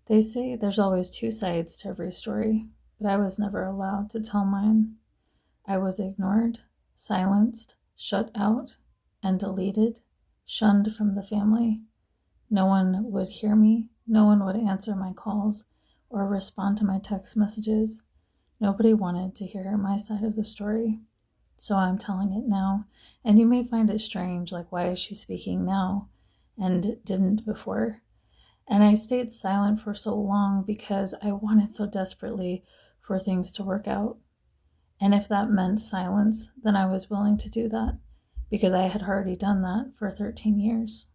They say there's always two sides to every story, but I was never allowed to tell mine. I was ignored, silenced, shut out, and deleted, shunned from the family. No one would hear me, no one would answer my calls or respond to my text messages. Nobody wanted to hear my side of the story. So I'm telling it now, and you may find it strange, like, why is she speaking now and didn't before? And I stayed silent for so long because I wanted so desperately for things to work out. And if that meant silence, then I was willing to do that because I had already done that for 13 years.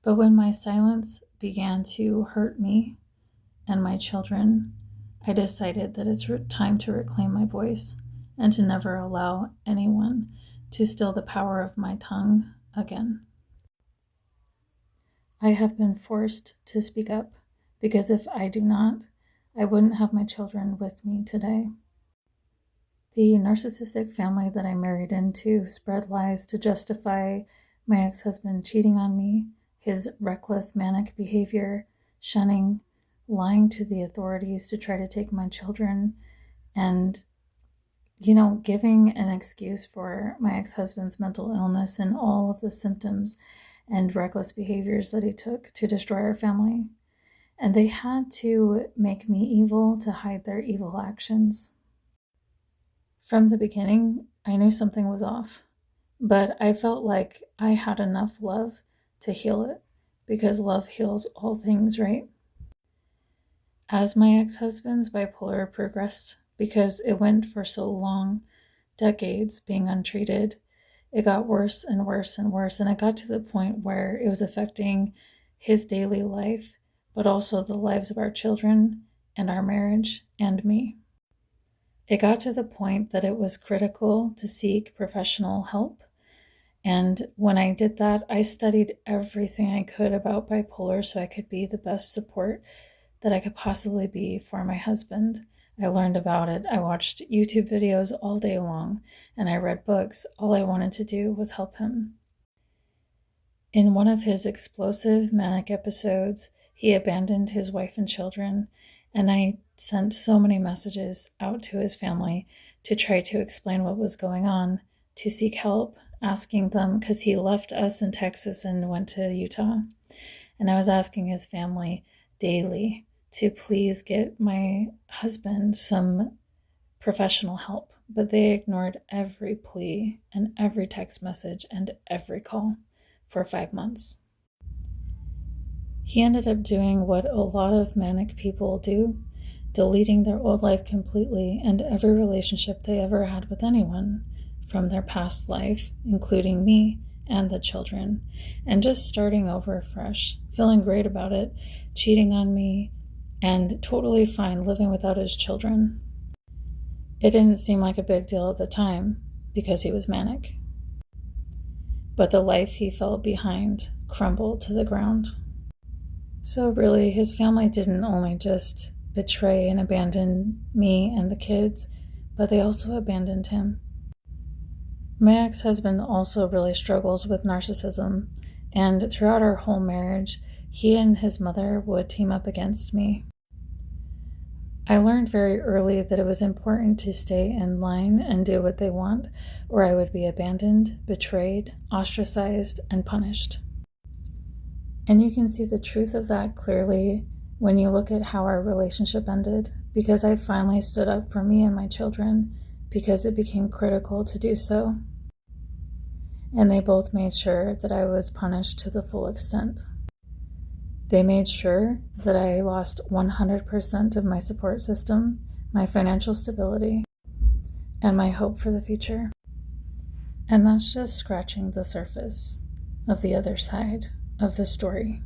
But when my silence began to hurt me and my children, I decided that it's time to reclaim my voice and to never allow anyone to steal the power of my tongue again. I have been forced to speak up because if I do not, I wouldn't have my children with me today. The narcissistic family that I married into spread lies to justify my ex-husband cheating on me, his reckless manic behavior, shunning, lying to the authorities to try to take my children, and giving an excuse for my ex-husband's mental illness and all of the symptoms and reckless behaviors that he took to destroy our family. And they had to make me evil to hide their evil actions. From the beginning, I knew something was off, but I felt like I had enough love to heal it, because love heals all things, right? As my ex-husband's bipolar progressed, because it went for so long, decades being untreated, it got worse and worse and worse, and it got to the point where it was affecting his daily life, but also the lives of our children and our marriage and me. It got to the point that it was critical to seek professional help. And when I did that, I studied everything I could about bipolar so I could be the best support that I could possibly be for my husband. I learned about it. I watched YouTube videos all day long, and I read books. All I wanted to do was help him. In one of his explosive manic episodes, he abandoned his wife and children, and I sent so many messages out to his family to try to explain what was going on, to seek help, asking them, because he left us in Texas and went to Utah. And I was asking his family daily to please get my husband some professional help, but they ignored every plea and every text message and every call for 5 months. He ended up doing what a lot of manic people do, deleting their old life completely and every relationship they ever had with anyone from their past life, including me and the children, and just starting over fresh, feeling great about it, cheating on me, and totally fine living without his children. It didn't seem like a big deal at the time because he was manic. But the life he felt behind crumbled to the ground. So really, his family didn't only just betray and abandon me and the kids, but they also abandoned him. My ex-husband also really struggles with narcissism, and throughout our whole marriage, he and his mother would team up against me. I learned very early that it was important to stay in line and do what they want, or I would be abandoned, betrayed, ostracized, and punished. And you can see the truth of that clearly when you look at how our relationship ended, because I finally stood up for me and my children because it became critical to do so. And they both made sure that I was punished to the full extent. They made sure that I lost 100% of my support system, my financial stability, and my hope for the future. And that's just scratching the surface of the other side of the story.